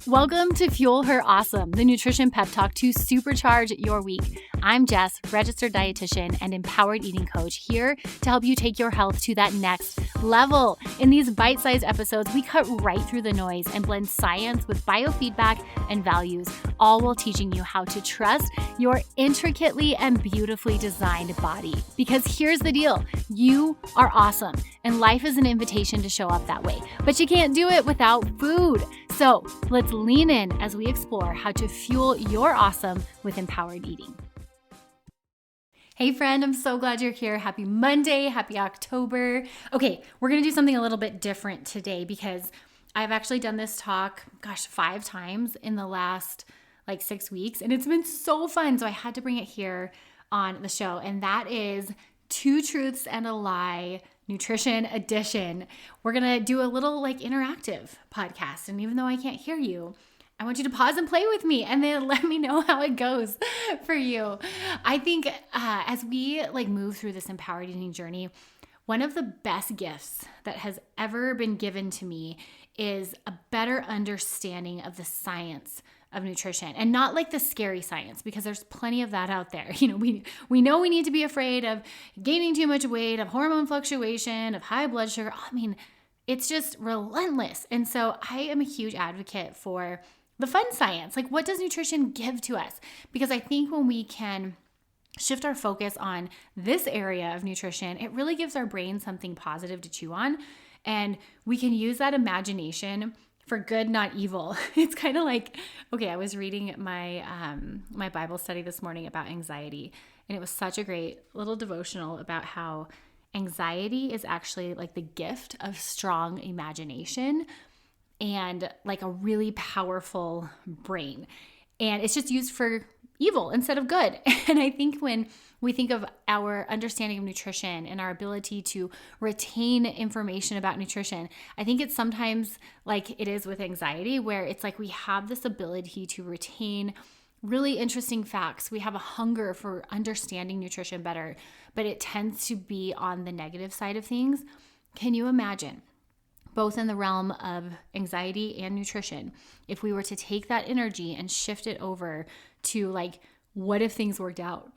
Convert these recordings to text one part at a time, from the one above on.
Welcome to Fuel Her Awesome, the nutrition pep talk to supercharge your week. I'm Jess, registered dietitian and empowered eating coach, here to help you take your health to that next level. In these bite-sized episodes, we cut right through the noise and blend science with biofeedback and values, all while teaching you how to trust your intricately and beautifully designed body. Because here's the deal, you are awesome, and life is an invitation to show up that way. But you can't do it without food. So let's lean in as we explore how to fuel your awesome with empowered eating. Hey friend, I'm so glad you're here. Happy Monday, happy October. Okay, we're gonna do something a little bit different today because I've actually done this talk, 5 times in the last 6 weeks, and it's been so fun. So I had to bring it here on the show, and that is 2 truths and a lie nutrition edition. We're gonna do a little interactive podcast, and even though I can't hear you, I want you to pause and play with me and then let me know how it goes for you. I think as we move through this empowered eating journey, one of the best gifts that has ever been given to me is a better understanding of the science of nutrition, and not the scary science, because there's plenty of that out there. We know we need to be afraid of gaining too much weight, of hormone fluctuation, of high blood sugar. It's just relentless. And so I am a huge advocate for the fun science. What does nutrition give to us? Because I think when we can shift our focus on this area of nutrition, it really gives our brain something positive to chew on. And we can use that imagination for good, not evil. It's kind of I was reading my my Bible study this morning about anxiety, and it was such a great little devotional about how anxiety is actually the gift of strong imagination and a really powerful brain. And it's just used for evil instead of good. And I think when we think of our understanding of nutrition and our ability to retain information about nutrition, I think it's sometimes like it is with anxiety, where it's we have this ability to retain really interesting facts. We have a hunger for understanding nutrition better, but it tends to be on the negative side of things. Can you imagine, both in the realm of anxiety and nutrition, if we were to take that energy and shift it over to what if things worked out?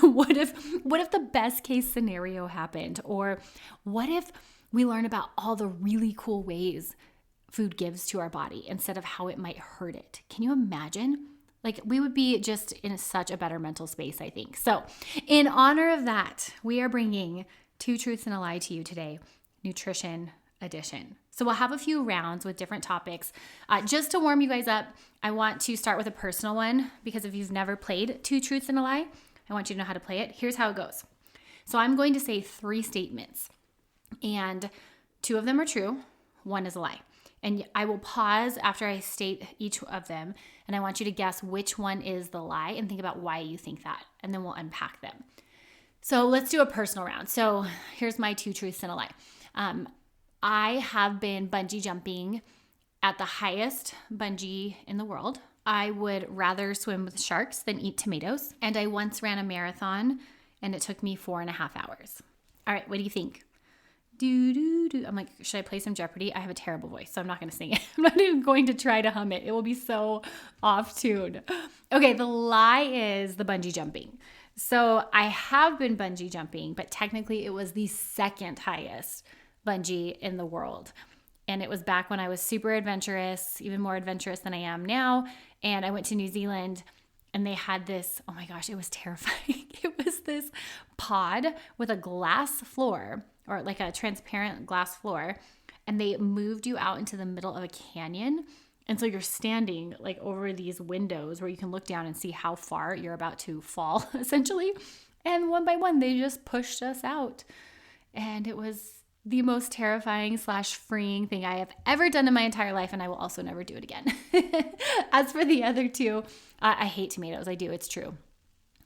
What if the best case scenario happened? Or what if we learn about all the really cool ways food gives to our body instead of how it might hurt it? Can you imagine? We would be just in such a better mental space, I think. So in honor of that, we are bringing 2 truths and a lie to you today, nutrition edition. So we'll have a few rounds with different topics. Just to warm you guys up, I want to start with a personal one, because if you've never played 2 truths and a lie, I want you to know how to play it. Here's how it goes. So I'm going to say 3 statements, and 2 of them are true, 1 is a lie. And I will pause after I state each of them, and I want you to guess which one is the lie and think about why you think that, and then we'll unpack them. So let's do a personal round. So here's my 2 truths and a lie. I have been bungee jumping at the highest bungee in the world. I would rather swim with sharks than eat tomatoes. And I once ran a marathon, and it took me 4.5 hours. All right, what do you think? I'm should I play some Jeopardy? I have a terrible voice, so I'm not going to sing it. I'm not even going to try to hum it. It will be so off tune. Okay, the lie is the bungee jumping. So I have been bungee jumping, but technically it was the 2nd highest bungee in the world. And it was back when I was super adventurous, even more adventurous than I am now. And I went to New Zealand, and they had this, oh my gosh, it was terrifying. It was this pod with a glass floor, or a transparent glass floor. And they moved you out into the middle of a canyon. And so you're standing over these windows where you can look down and see how far you're about to fall, essentially. And one by one, they just pushed us out. And it was the most terrifying / freeing thing I have ever done in my entire life, and I will also never do it again. As for the other 2, I hate tomatoes. I do. It's true.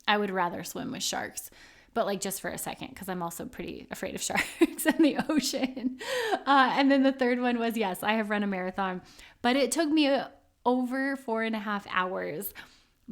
I would rather swim with sharks, but just for a second, because I'm also pretty afraid of sharks in the ocean. And then the 3rd one was, yes, I have run a marathon, but it took me over 4.5 hours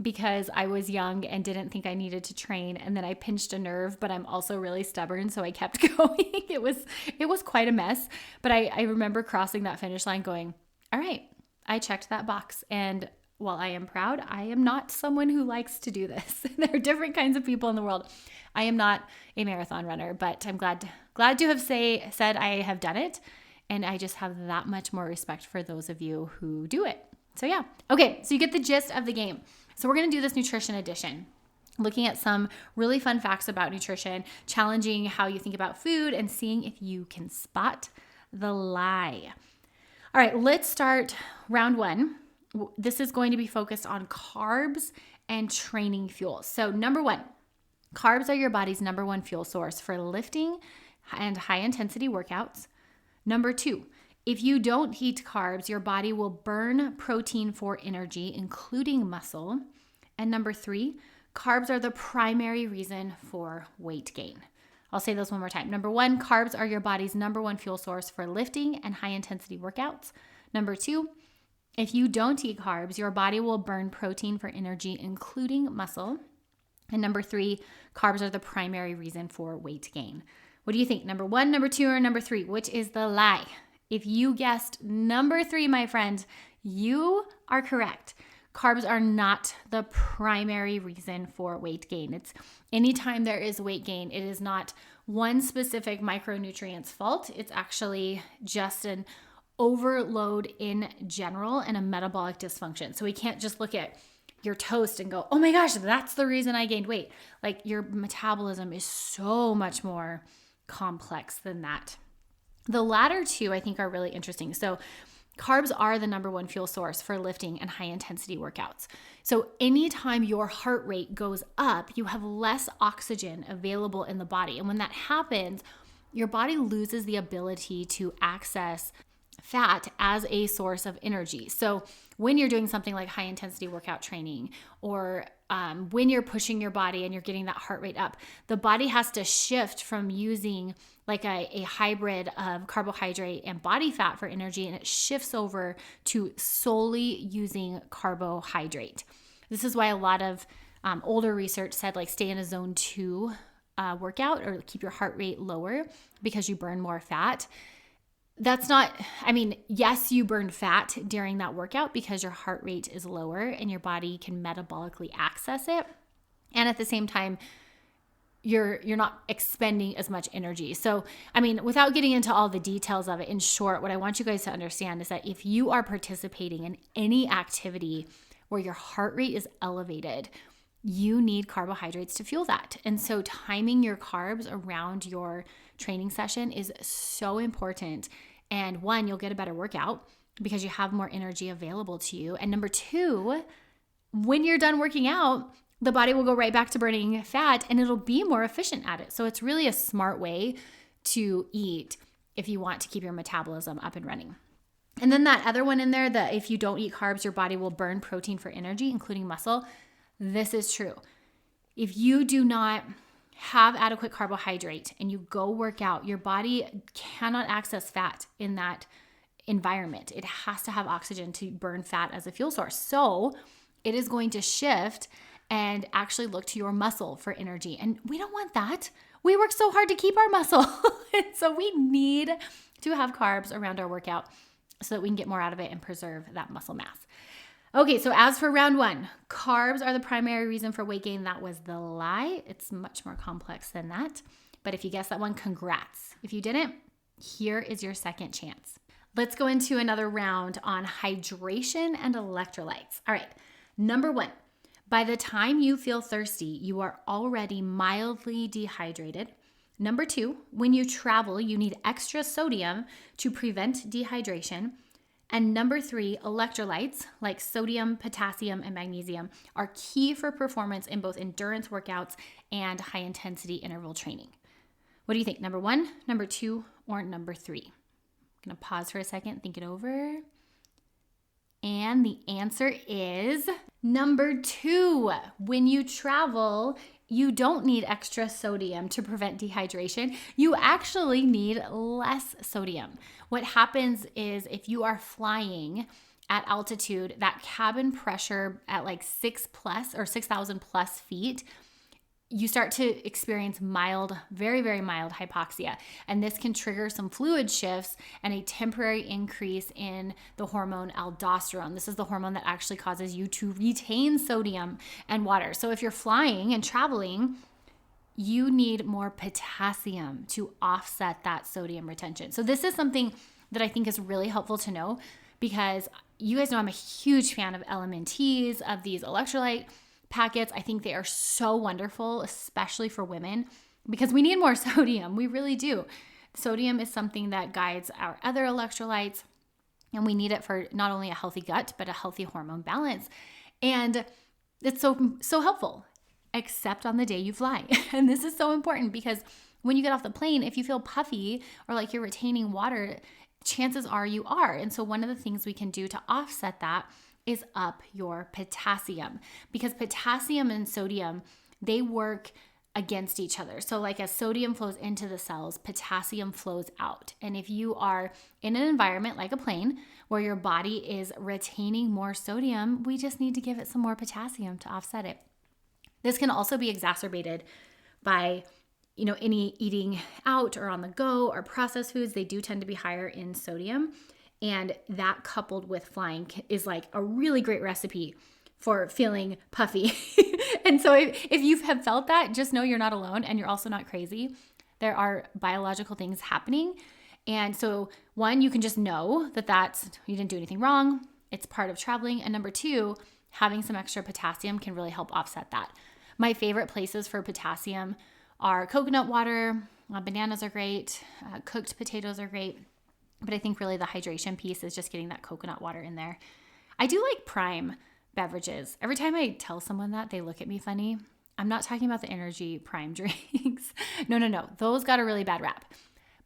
because I was young and didn't think I needed to train. And then I pinched a nerve, but I'm also really stubborn, so I kept going. It was quite a mess. But I remember crossing that finish line going, all right, I checked that box. And while I am proud, I am not someone who likes to do this. There are different kinds of people in the world. I am not a marathon runner, but I'm glad to have said I have done it. And I just have that much more respect for those of you who do it. So yeah. Okay, so you get the gist of the game. So we're going to do this nutrition edition, looking at some really fun facts about nutrition, challenging how you think about food, and seeing if you can spot the lie. All right, let's start round one. This is going to be focused on carbs and training fuels. So number one, carbs are your body's number one fuel source for lifting and high intensity workouts. Number two, if you don't eat carbs, your body will burn protein for energy, including muscle. And number three, carbs are the primary reason for weight gain. I'll say those one more time. Number one, carbs are your body's number one fuel source for lifting and high intensity workouts. Number two, if you don't eat carbs, your body will burn protein for energy, including muscle. And number three, carbs are the primary reason for weight gain. What do you think? Number one, number two, or number three? Which is the lie? If you guessed number three, my friend, you are correct. Carbs are not the primary reason for weight gain. It's anytime there is weight gain, it is not one specific micronutrient's fault. It's actually just an overload in general and a metabolic dysfunction. So we can't just look at your toast and go, oh my gosh, that's the reason I gained weight. Like, your metabolism is so much more complex than that. The latter two, I think, are really interesting. So carbs are the number one fuel source for lifting and high intensity workouts. So anytime your heart rate goes up, you have less oxygen available in the body. And when that happens, your body loses the ability to access fat as a source of energy. So when you're doing something like high intensity workout training, or when you're pushing your body and you're getting that heart rate up, the body has to shift from using like a hybrid of carbohydrate and body fat for energy, and it shifts over to solely using carbohydrate. This is why a lot of older research said, like, stay in a zone 2 workout, or keep your heart rate lower because you burn more fat. That's not, yes, you burn fat during that workout because your heart rate is lower and your body can metabolically access it. And at the same time, you're not expending as much energy. So, without getting into all the details of it, in short, what I want you guys to understand is that if you are participating in any activity where your heart rate is elevated, you need carbohydrates to fuel that. And so timing your carbs around your training session is so important. And one, you'll get a better workout because you have more energy available to you. And number two, when you're done working out, the body will go right back to burning fat and it'll be more efficient at it. So it's really a smart way to eat if you want to keep your metabolism up and running. And then that other one in there, that if you don't eat carbs, your body will burn protein for energy, including muscle. This is true. If you do not have adequate carbohydrate and you go work out, your body cannot access fat in that environment. It has to have oxygen to burn fat as a fuel source. So it is going to shift and actually look to your muscle for energy. And we don't want that. We work so hard to keep our muscle. And so we need to have carbs around our workout so that we can get more out of it and preserve that muscle mass. Okay, so as for round one, carbs are the primary reason for weight gain. That was the lie. It's much more complex than that. But if you guessed that one, congrats. If you didn't, here is your second chance. Let's go into another round on hydration and electrolytes. All right, number one, by the time you feel thirsty, you are already mildly dehydrated. Number two, when you travel, you need extra sodium to prevent dehydration. And number three, electrolytes like sodium, potassium, and magnesium are key for performance in both endurance workouts and high intensity interval training. What do you think? Number one, number two, or number three? I'm going to pause for a second, think it over. And the answer is number two. When you travel, you don't need extra sodium to prevent dehydration. You actually need less sodium. What happens is if you are flying at altitude, that cabin pressure at like 6,000 plus feet, you start to experience mild, very, very mild hypoxia. And this can trigger some fluid shifts and a temporary increase in the hormone aldosterone. This is the hormone that actually causes you to retain sodium and water. So if you're flying and traveling, you need more potassium to offset that sodium retention. So this is something that I think is really helpful to know, because you guys know I'm a huge fan of LMNTs, of these electrolyte packets. I think they are so wonderful, especially for women, because we need more sodium. We really do. Sodium is something that guides our other electrolytes, and we need it for not only a healthy gut, but a healthy hormone balance. And it's so helpful, except on the day you fly. And this is so important, because when you get off the plane, if you feel puffy or like you're retaining water, chances are you are. And so one of the things we can do to offset that is up your potassium, because potassium and sodium, they work against each other. So like as sodium flows into the cells, potassium flows out. And if you are in an environment like a plane where your body is retaining more sodium, we just need to give it some more potassium to offset it. This can also be exacerbated by any eating out or on the go or processed foods. They do tend to be higher in sodium. And that coupled with flying is like a really great recipe for feeling puffy. And so if you have felt that, just know you're not alone, and you're also not crazy. There are biological things happening. And so one, you can just know that you didn't do anything wrong. It's part of traveling. And number two, having some extra potassium can really help offset that. My favorite places for potassium are coconut water, bananas are great, cooked potatoes are great, but I think really the hydration piece is just getting that coconut water in there. I do like Prime beverages. Every time I tell someone that, they look at me funny. I'm not talking about the energy Prime drinks. No. Those got a really bad rap.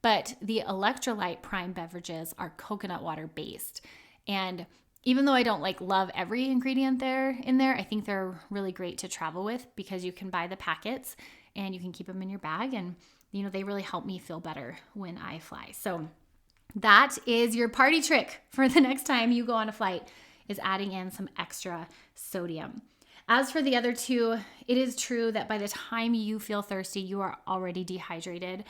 But the electrolyte Prime beverages are coconut water based. And even though I don't love every ingredient in there, I think they're really great to travel with, because you can buy the packets and you can keep them in your bag, and they really help me feel better when I fly. So that is your party trick for the next time you go on a flight, is adding in some extra sodium. As for the other two, it is true that by the time you feel thirsty, you are already dehydrated.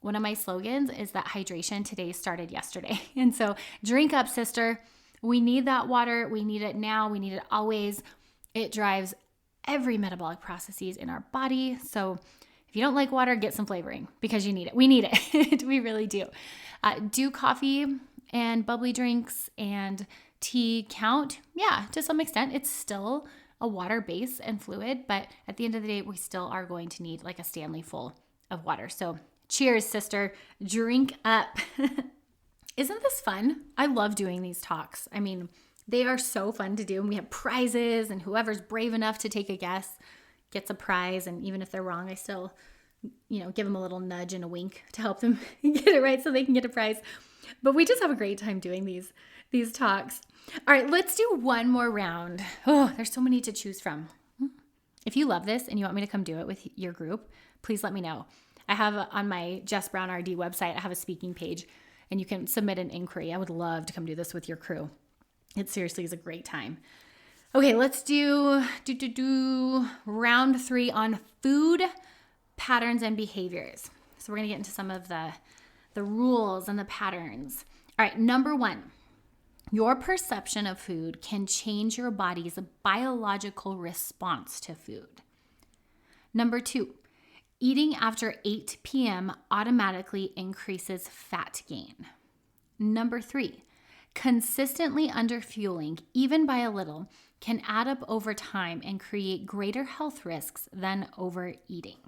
One of my slogans is that hydration today started yesterday. And so drink up, sister. We need that water. We need it now. We need it always. It drives every metabolic processes in our body. So if you don't like water, get some flavoring, because you need it. We need it. We really do. Do coffee and bubbly drinks and tea count? Yeah, to some extent. It's still a water base and fluid, but at the end of the day, we still are going to need like a Stanley full of water. So cheers, sister. Drink up. Isn't this fun? I love doing these talks. I mean, they are so fun to do, and we have prizes, and whoever's brave enough to take a guess gets a prize. And even if they're wrong, I still, give them a little nudge and a wink to help them get it right so they can get a prize. But we just have a great time doing these talks. All right, let's do one more round. Oh, there's so many to choose from. If you love this and you want me to come do it with your group, please let me know. I have on my Jess Brown RD website, I have a speaking page, and you can submit an inquiry. I would love to come do this with your crew. It seriously is a great time. Okay, let's do round 3 on food patterns and behaviors. So we're going to get into some of the rules and the patterns. All right, number 1, your perception of food can change your body's biological response to food. Number 2, eating after 8 p.m. automatically increases fat gain. Number 3, consistently underfueling, even by a little, can add up over time and create greater health risks than overeating.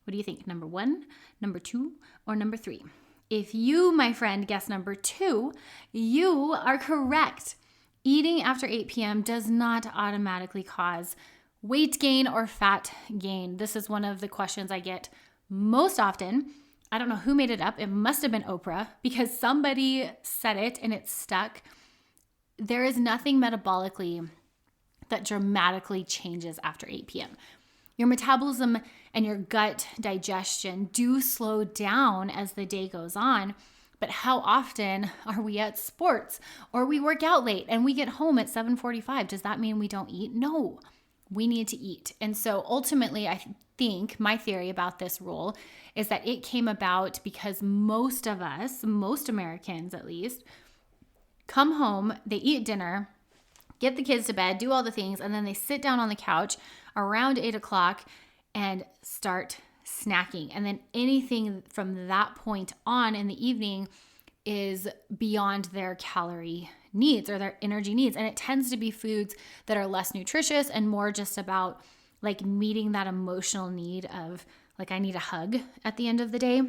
What do you think? Number 1, number 2, or number 3? If you, my friend, guess number 2, you are correct. Eating after 8 p.m. does not automatically cause weight gain or fat gain. This is one of the questions I get most often. I don't know who made it up. It must have been Oprah, because somebody said it and it stuck. There is nothing metabolically that dramatically changes after 8 p.m. Your metabolism and your gut digestion do slow down as the day goes on. But how often are we at sports or we work out late and we get home at 7:45? Does that mean we don't eat? No. we need to eat. And so ultimately, I think my theory about this rule is that it came about because most of us, most Americans at least, come home, they eat dinner, get the kids to bed, do all the things, and then they sit down on the couch around 8 o'clock and start snacking. And then anything from that point on in the evening is beyond their calorie needs or their energy needs. And it tends to be foods that are less nutritious and more just about like meeting that emotional need of like, I need a hug at the end of the day.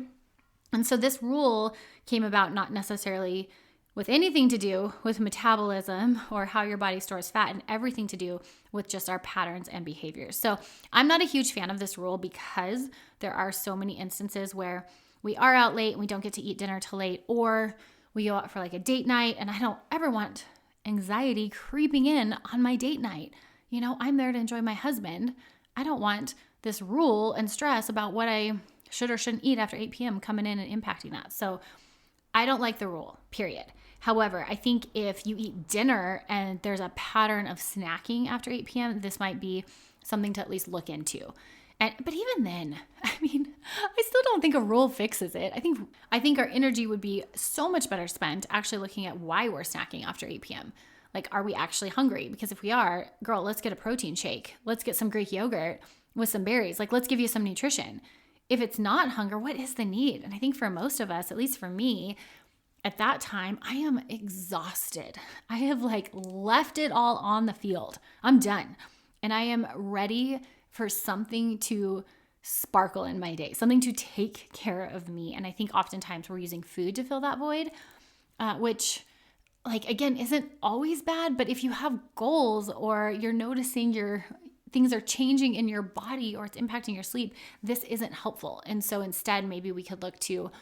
And so this rule came about not necessarily with anything to do with metabolism or how your body stores fat, and everything to do with just our patterns and behaviors. So I'm not a huge fan of this rule because there are so many instances where we are out late and we don't get to eat dinner till late, or we go out for like a date night, and I don't ever want anxiety creeping in on my date night. You know, I'm there to enjoy my husband. I don't want this rule and stress about what I should or shouldn't eat after 8 p.m. coming in and impacting that. So I don't like the rule, period. However, I think if you eat dinner and there's a pattern of snacking after 8 p.m., this might be something to at least look into. But even then, I mean, I still don't think a rule fixes it. I think our energy would be so much better spent actually looking at why we're snacking after 8 p.m. Like, are we actually hungry? Because if we are, girl, let's get a protein shake. Let's get some Greek yogurt with some berries. Like, let's give you some nutrition. If it's not hunger, what is the need? And I think for most of us, at least for me, at that time, I am exhausted. I have like left it all on the field. I'm done. And I am ready for something to sparkle in my day, something to take care of me. And I think oftentimes we're using food to fill that void, which like, again, isn't always bad. But if you have goals or you're noticing your things are changing in your body or it's impacting your sleep, this isn't helpful. And so instead, maybe we could look to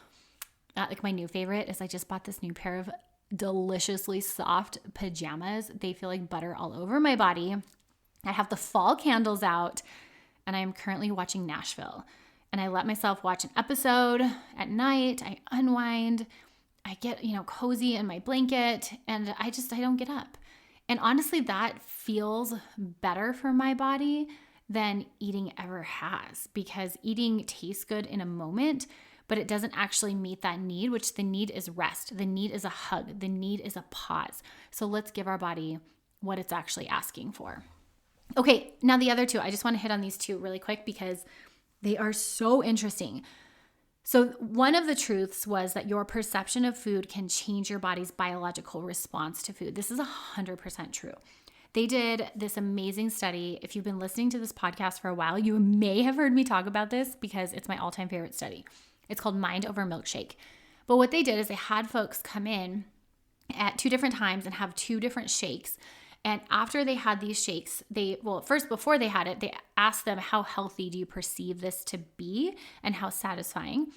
like my new favorite is I just bought this new pair of deliciously soft pajamas. They feel like butter all over my body. I have the fall candles out and I am currently watching Nashville. And I let myself watch an episode at night. I unwind. I get, cozy in my blanket and I don't get up. And honestly, that feels better for my body than eating ever has, because eating tastes good in a moment, but it doesn't actually meet that need, which the need is rest. The need is a hug. The need is a pause. So let's give our body what it's actually asking for. Okay, now the other two, I just want to hit on these two really quick because they are so interesting. So one of the truths was that your perception of food can change your body's biological response to food. This is 100% true. They did this amazing study. If you've been listening to this podcast for a while, you may have heard me talk about this because it's my all-time favorite study. It's called Mind Over Milkshake. But what they did is they had folks come in at 2 different times and have 2 different shakes. And after they had these shakes, before they had it, they asked them, how healthy do you perceive this to be and how satisfying?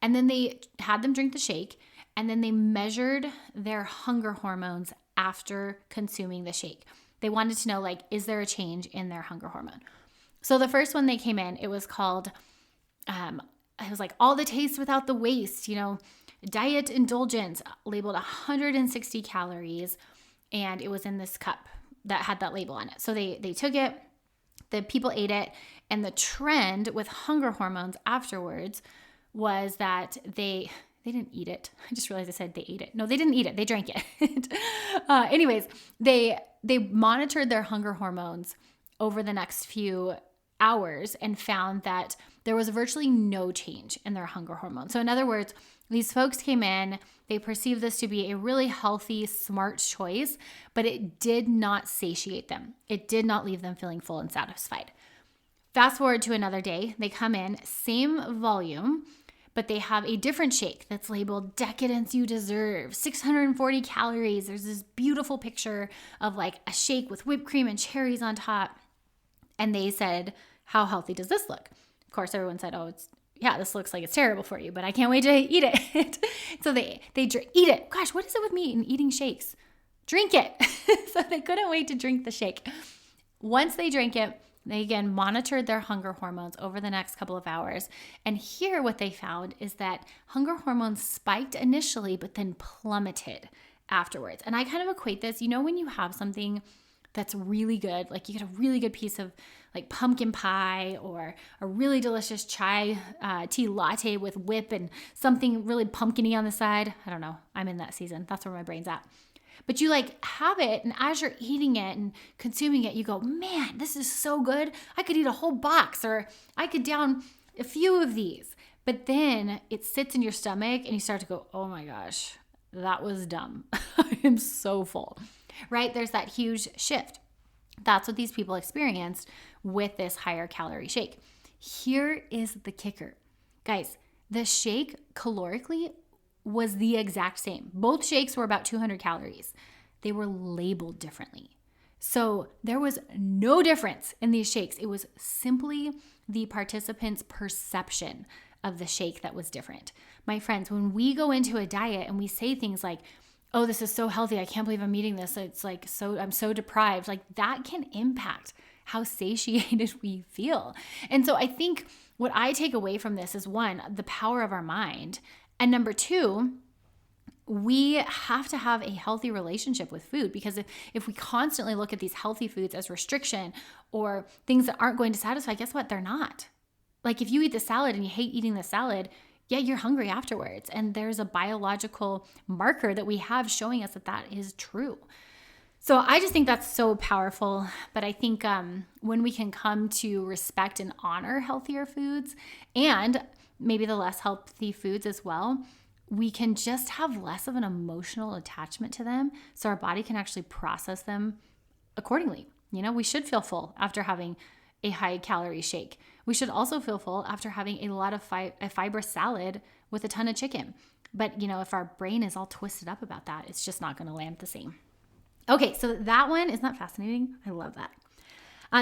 And then they had them drink the shake, and then they measured their hunger hormones after consuming the shake. They wanted to know, like, is there a change in their hunger hormone? So the first one they came in, it was called, it was like all the taste without the waste, diet indulgence, labeled 160 calories. And it was in this cup that had that label on it. So they took it, the people ate it, and the trend with hunger hormones afterwards was that they didn't eat it. I just realized I said they ate it. No, they didn't eat it. They drank it. Anyways, they monitored their hunger hormones over the next few hours and found that there was virtually no change in their hunger hormone. So in other words, these folks came in, they perceived this to be a really healthy, smart choice, but it did not satiate them. It did not leave them feeling full and satisfied. Fast forward to another day, they come in, same volume, but they have a different shake that's labeled Decadence You Deserve, 640 calories. There's this beautiful picture of like a shake with whipped cream and cherries on top. And they said, how healthy does this look? Of course, everyone said, this looks like it's terrible for you, but I can't wait to eat it. So they eat it. Gosh, what is it with me and eating shakes? Drink it. So they couldn't wait to drink the shake. Once they drank it, they again monitored their hunger hormones over the next couple of hours. And here what they found is that hunger hormones spiked initially, but then plummeted afterwards. And I kind of equate this, when you have something that's really good. Like you get a really good piece of like pumpkin pie or a really delicious chai tea latte with whip and something really pumpkin-y on the side. I don't know. I'm in that season. That's where my brain's at. But you like have it, and as you're eating it and consuming it, you go, man, this is so good. I could eat a whole box, or I could down a few of these. But then it sits in your stomach and you start to go, oh my gosh, that was dumb. I am so full, right? There's that huge shift. That's what these people experienced with this higher calorie shake. Here is the kicker. Guys, the shake calorically was the exact same. Both shakes were about 200 calories. They were labeled differently. So there was no difference in these shakes. It was simply the participants' perception of the shake that was different. My friends, when we go into a diet and we say things like, oh, this is so healthy, I can't believe I'm eating this, it's like I'm so deprived, like that can impact how satiated we feel. And so I think what I take away from this is, one, the power of our mind, and number two, we have to have a healthy relationship with food, because if we constantly look at these healthy foods as restriction or things that aren't going to satisfy, guess what? They're not. Like if you eat the salad and you hate eating the salad, yeah, you're hungry afterwards. And there's a biological marker that we have showing us that that is true. So I just think that's so powerful. But I think when we can come to respect and honor healthier foods and maybe the less healthy foods as well, we can just have less of an emotional attachment to them, so our body can actually process them accordingly. You know, we should feel full after having a high calorie shake. We should also feel full after having a lot of a fibrous salad with a ton of chicken. But, you know, if our brain is all twisted up about that, it's just not going to land the same. Okay, so that one, isn't that fascinating? I love that.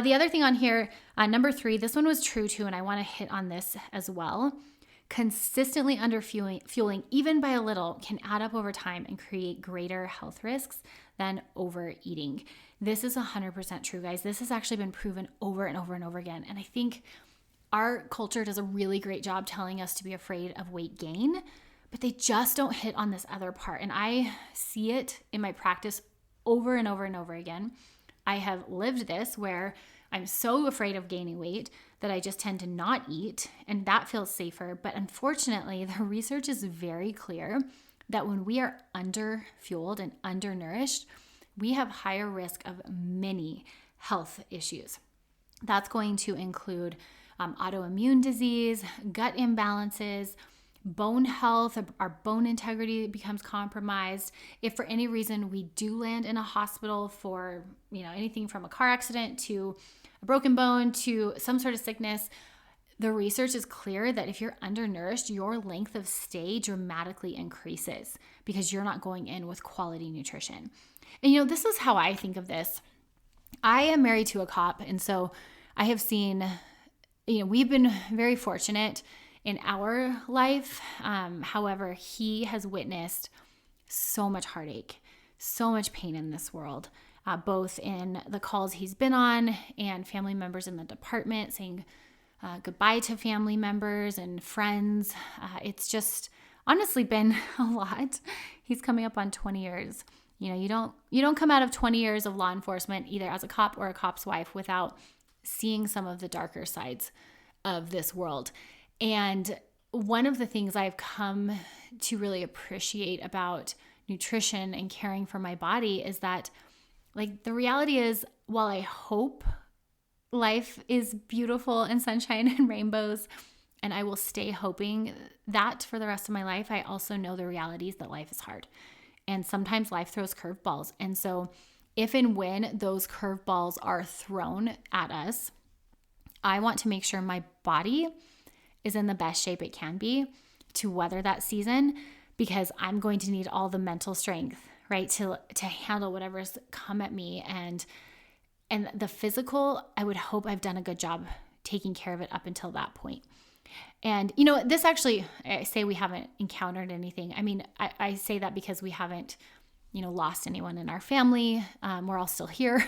The other thing on here, number 3, this one was true too, and I want to hit on this as well. Consistently underfueling, even by a little, can add up over time and create greater health risks than overeating. This is 100% true, guys. This has actually been proven over and over and over again. And I think our culture does a really great job telling us to be afraid of weight gain, but they just don't hit on this other part. And I see it in my practice over and over and over again. I have lived this where I'm so afraid of gaining weight that I just tend to not eat, and that feels safer. But unfortunately, the research is very clear that when we are underfueled and undernourished, we have higher risk of many health issues. That's going to include autoimmune disease, gut imbalances, bone health. Our bone integrity becomes compromised. If for any reason we do land in a hospital for, anything from a car accident to a broken bone to some sort of sickness, the research is clear that if you're undernourished, your length of stay dramatically increases because you're not going in with quality nutrition. And this is how I think of this. I am married to a cop, and so I have seen, we've been very fortunate in our life. However, he has witnessed so much heartache, so much pain in this world, both in the calls he's been on and family members in the department saying goodbye to family members and friends. It's just honestly been a lot. He's coming up on 20 years. You don't come out of 20 years of law enforcement, either as a cop or a cop's wife, without seeing some of the darker sides of this world. And one of the things I've come to really appreciate about nutrition and caring for my body is that, the reality is, while I hope life is beautiful and sunshine and rainbows, and I will stay hoping that for the rest of my life, I also know the reality is that life is hard. And sometimes life throws curveballs. And so if and when those curveballs are thrown at us, I want to make sure my body is in the best shape it can be to weather that season, because I'm going to need all the mental strength, right, to handle whatever's come at me. And the physical, I would hope I've done a good job taking care of it up until that point. And, this actually, I say we haven't encountered anything. I mean, I say that because we haven't, lost anyone in our family. We're all still here.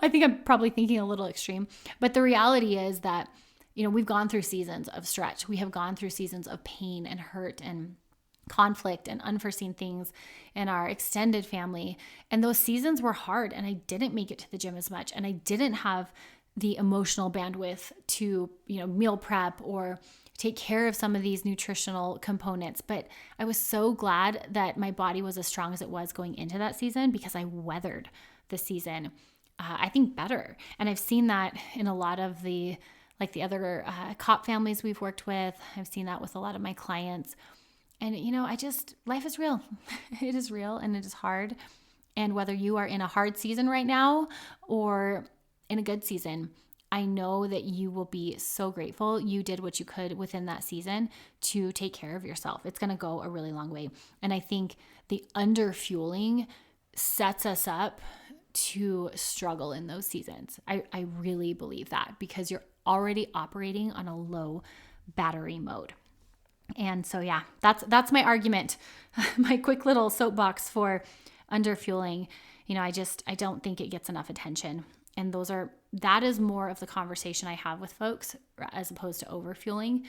I think I'm probably thinking a little extreme. But the reality is that, we've gone through seasons of stretch. We have gone through seasons of pain and hurt and conflict and unforeseen things in our extended family. And those seasons were hard, and I didn't make it to the gym as much, and I didn't have the emotional bandwidth to, meal prep or take care of some of these nutritional components. But I was so glad that my body was as strong as it was going into that season, because I weathered the season, I think, better. And I've seen that in a lot of the other COP families we've worked with. I've seen that with a lot of my clients. And, life is real. It is real, and it is hard. And whether you are in a hard season right now or in a good season, I know that you will be so grateful you did what you could within that season to take care of yourself. It's going to go a really long way. And I think the underfueling sets us up to struggle in those seasons. I really believe that, because you're already operating on a low battery mode. And so, yeah, that's my argument, my quick little soapbox for underfueling. I don't think it gets enough attention. And that is more of the conversation I have with folks as opposed to overfueling.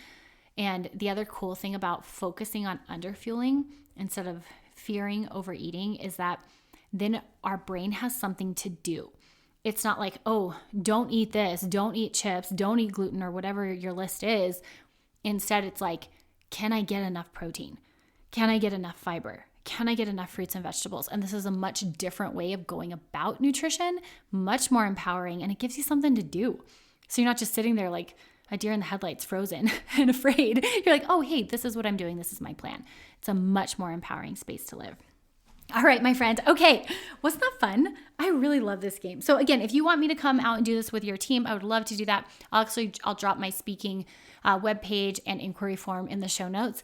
And the other cool thing about focusing on underfueling instead of fearing overeating is that then our brain has something to do. It's not like, oh, don't eat this, don't eat chips, don't eat gluten, or whatever your list is. Instead, it's like, can I get enough protein? Can I get enough fiber? Can I get enough fruits and vegetables? And this is a much different way of going about nutrition, much more empowering, and it gives you something to do. So you're not just sitting there like a deer in the headlights, frozen and afraid. You're like, oh, hey, this is what I'm doing. This is my plan. It's a much more empowering space to live. All right, my friend. Okay, wasn't that fun? I really love this game. So again, if you want me to come out and do this with your team, I would love to do that. I'll drop my speaking webpage and inquiry form in the show notes.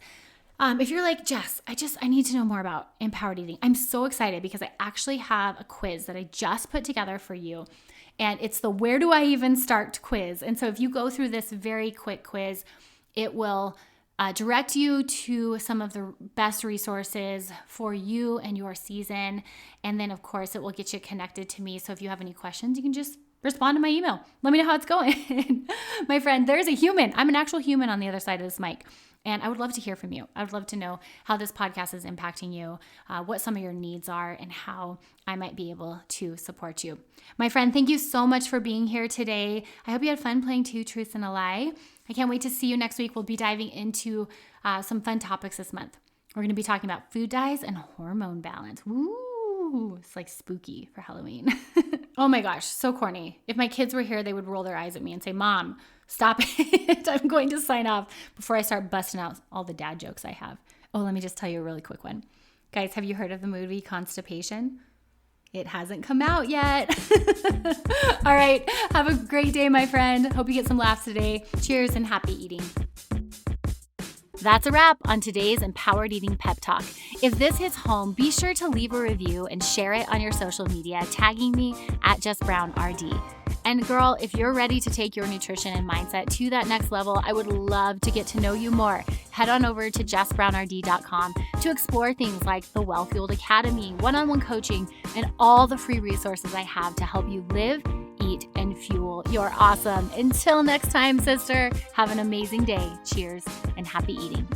If you're like, Jess, I need to know more about empowered eating. I'm so excited because I actually have a quiz that I just put together for you. And it's the Where Do I Even Start quiz. And so if you go through this very quick quiz, it will direct you to some of the best resources for you and your season. And then, of course, it will get you connected to me. So if you have any questions, you can just respond to my email. Let me know how it's going. My friend, there's a human. I'm an actual human on the other side of this mic. And I would love to hear from you. I would love to know how this podcast is impacting you, what some of your needs are, and how I might be able to support you. My friend, thank you so much for being here today. I hope you had fun playing Two Truths and a Lie. I can't wait to see you next week. We'll be diving into some fun topics this month. We're going to be talking about food dyes and hormone balance. Woo! It's like spooky for Halloween. Oh my gosh, so corny. If my kids were here, they would roll their eyes at me and say, Mom, stop it. I'm going to sign off before I start busting out all the dad jokes I have. Oh, let me just tell you a really quick one. Guys, have you heard of the movie Constipation? It hasn't come out yet. All right. Have a great day, my friend. Hope you get some laughs today. Cheers and happy eating. That's a wrap on today's Empowered Eating Pep Talk. If this hits home, be sure to leave a review and share it on your social media, tagging me at JessBrownRD. And girl, if you're ready to take your nutrition and mindset to that next level, I would love to get to know you more. Head on over to JessBrownRD.com to explore things like the Well-Fueled Academy, one-on-one coaching, and all the free resources I have to help you live, eat, and fuel your awesome. Until next time, sister, have an amazing day. Cheers and happy eating.